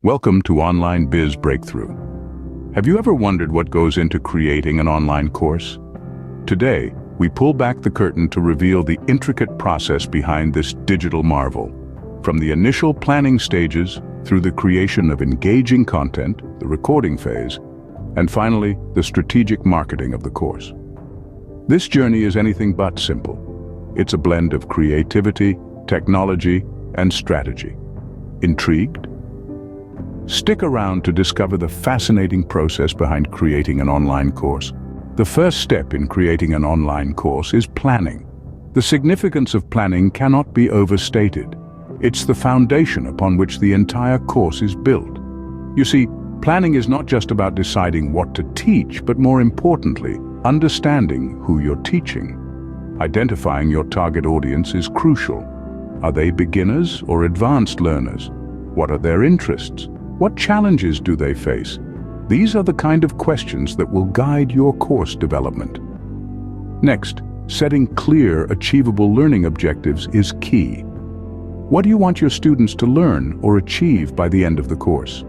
Welcome to Online Biz Breakthrough. Have you ever wondered what goes into creating an online course? Today, we pull back the curtain to reveal the intricate process behind this digital marvel. From the initial planning stages, through the creation of engaging content, the recording phase, and finally, the strategic marketing of the course. This journey is anything but simple. It's a blend of creativity, technology, and strategy. Intrigued? Stick around to discover the fascinating process behind creating an online course. The first step in creating an online course is planning. The significance of planning cannot be overstated. It's the foundation upon which the entire course is built. You see, planning is not just about deciding what to teach, but more importantly, understanding who you're teaching. Identifying your target audience is crucial. Are they beginners or advanced learners? What are their interests? What challenges do they face? These are the kind of questions that will guide your course development. Next, setting clear, achievable learning objectives is key. What do you want your students to learn or achieve by the end of the course?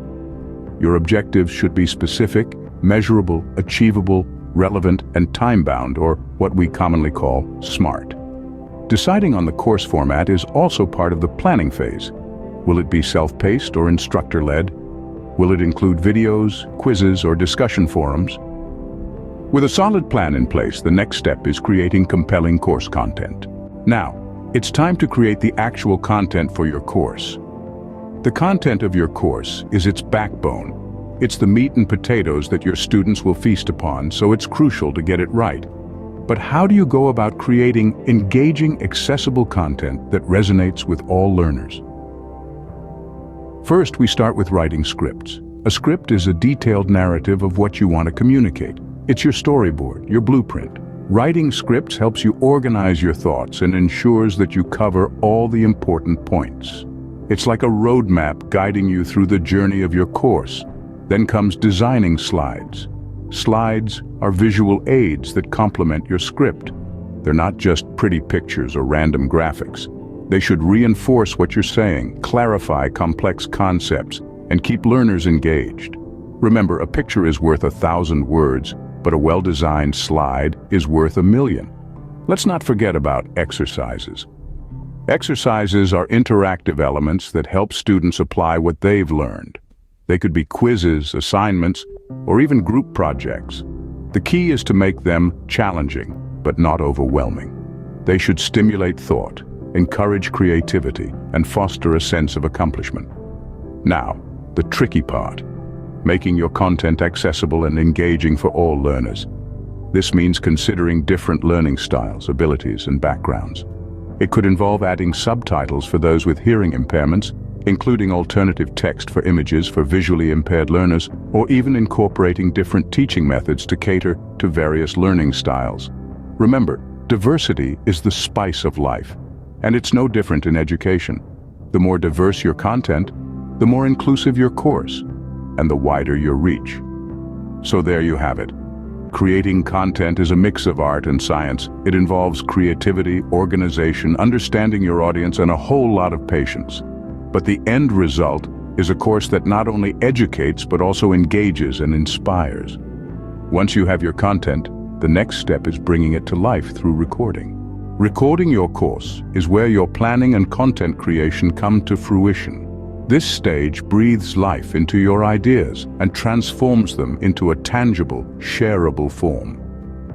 Your objectives should be specific, measurable, achievable, relevant, and time-bound, or what we commonly call SMART. Deciding on the course format is also part of the planning phase. Will it be self-paced or instructor-led? Will it include videos, quizzes, or discussion forums? With a solid plan in place, the next step is creating compelling course content. Now, it's time to create the actual content for your course. The content of your course is its backbone. It's the meat and potatoes that your students will feast upon, so it's crucial to get it right. But how do you go about creating engaging, accessible content that resonates with all learners? First, we start with writing scripts. A script is a detailed narrative of what you want to communicate. It's your storyboard, your blueprint. Writing scripts helps you organize your thoughts and ensures that you cover all the important points. It's like a roadmap guiding you through the journey of your course. Then comes designing slides. Slides are visual aids that complement your script. They're not just pretty pictures or random graphics. They should reinforce what you're saying, clarify complex concepts, and keep learners engaged. Remember, a picture is worth 1,000 words, but a well-designed slide is worth 1,000,000. Let's not forget about exercises. Exercises are interactive elements that help students apply what they've learned. They could be quizzes, assignments, or even group projects. The key is to make them challenging, but not overwhelming. They should stimulate thought, encourage creativity, and foster a sense of accomplishment. Now, the tricky part. Making your content accessible and engaging for all learners. This means considering different learning styles, abilities, and backgrounds. It could involve adding subtitles for those with hearing impairments, including alternative text for images for visually impaired learners, or even incorporating different teaching methods to cater to various learning styles. Remember, diversity is the spice of life, and it's no different in education. The more diverse your content, the more inclusive your course, and the wider your reach. So there you have it. Creating content is a mix of art and science. It involves creativity, organization, understanding your audience, and a whole lot of patience. But the end result is a course that not only educates but also engages and inspires. Once you have your content, the next step is bringing it to life through recording. Recording your course is where your planning and content creation come to fruition. This stage breathes life into your ideas and transforms them into a tangible, shareable form.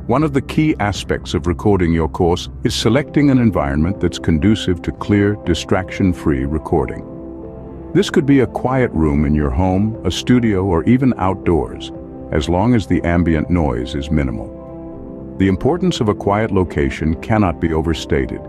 One of the key aspects of recording your course is selecting an environment that's conducive to clear, distraction-free recording. This could be a quiet room in your home, a studio, or even outdoors, as long as the ambient noise is minimal. The importance of a quiet location cannot be overstated.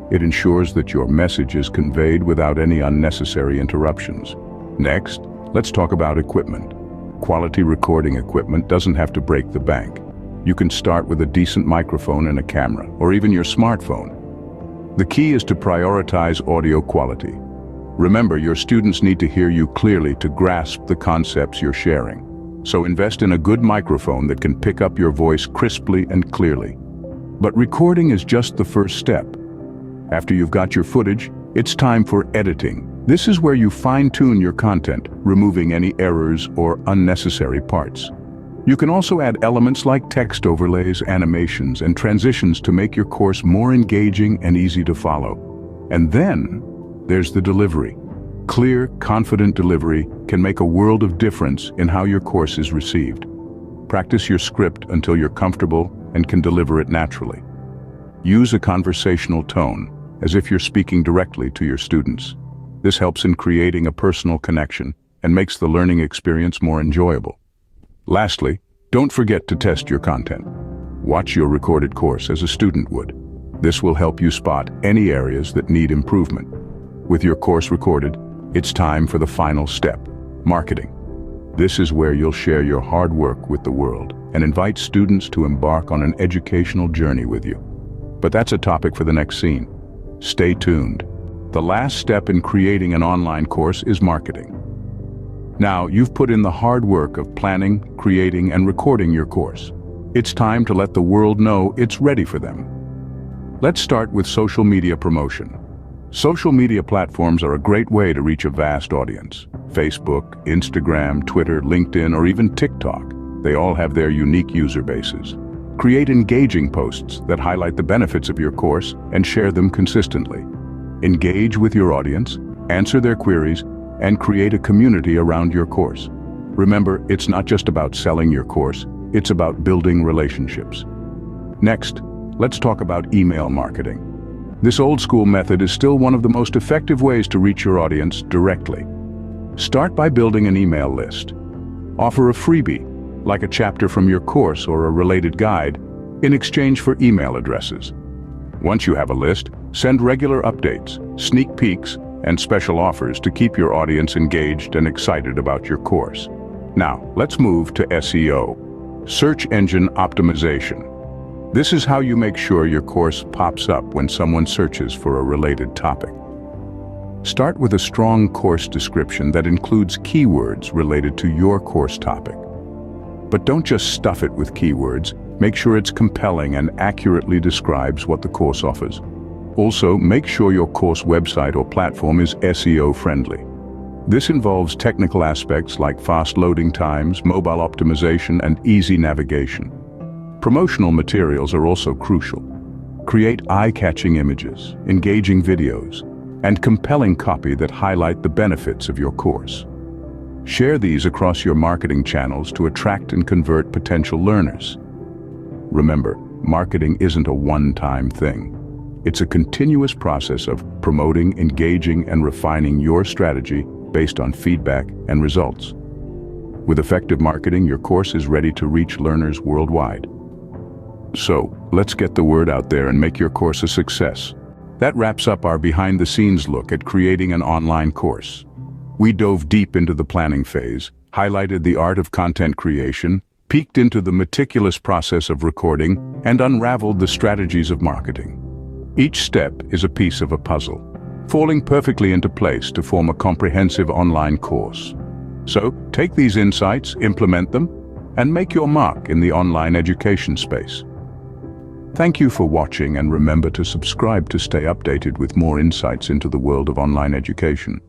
It ensures that your message is conveyed without any unnecessary interruptions. Next, let's talk about equipment. Quality recording equipment doesn't have to break the bank. You can start with a decent microphone and a camera, or even your smartphone. The key is to prioritize audio quality. Remember, your students need to hear you clearly to grasp the concepts you're sharing. So invest in a good microphone that can pick up your voice crisply and clearly. But recording is just the first step. After you've got your footage, it's time for editing. This is where you fine-tune your content, removing any errors or unnecessary parts. You can also add elements like text overlays, animations, and transitions to make your course more engaging and easy to follow. And then, there's the delivery. Clear, confident delivery can make a world of difference in how your course is received. Practice your script until you're comfortable and can deliver it naturally. Use a conversational tone, as if you're speaking directly to your students. This helps in creating a personal connection and makes the learning experience more enjoyable. Lastly, don't forget to test your content. Watch your recorded course as a student would. This will help you spot any areas that need improvement. With your course recorded, it's time for the final step, marketing. This is where you'll share your hard work with the world and invite students to embark on an educational journey with you. But that's a topic for the next scene. Stay tuned. The last step in creating an online course is marketing. Now, you've put in the hard work of planning, creating, and recording your course. It's time to let the world know it's ready for them. Let's start with social media promotion. Social media platforms are a great way to reach a vast audience. Facebook, Instagram, Twitter, LinkedIn, or even TikTok. They all have their unique user bases. Create engaging posts that highlight the benefits of your course and share them consistently. Engage with your audience, answer their queries, and create a community around your course. Remember, it's not just about selling your course, it's about building relationships. Next, let's talk about email marketing. This old-school method is still one of the most effective ways to reach your audience directly. Start by building an email list. Offer a freebie, like a chapter from your course or a related guide, in exchange for email addresses. Once you have a list, send regular updates, sneak peeks, and special offers to keep your audience engaged and excited about your course. Now, let's move to SEO, search engine optimization. This is how you make sure your course pops up when someone searches for a related topic. Start with a strong course description that includes keywords related to your course topic. But don't just stuff it with keywords, make sure it's compelling and accurately describes what the course offers. Also, make sure your course website or platform is SEO friendly. This involves technical aspects like fast loading times, mobile optimization, and easy navigation. Promotional materials are also crucial. Create eye-catching images, engaging videos, and compelling copy that highlight the benefits of your course. Share these across your marketing channels to attract and convert potential learners. Remember, marketing isn't a one-time thing. It's a continuous process of promoting, engaging, and refining your strategy based on feedback and results. With effective marketing, your course is ready to reach learners worldwide. So, let's get the word out there and make your course a success. That wraps up our behind-the-scenes look at creating an online course. We dove deep into the planning phase, highlighted the art of content creation, peeked into the meticulous process of recording, and unraveled the strategies of marketing. Each step is a piece of a puzzle, falling perfectly into place to form a comprehensive online course. So, take these insights, implement them, and make your mark in the online education space. Thank you for watching, and remember to subscribe to stay updated with more insights into the world of online education.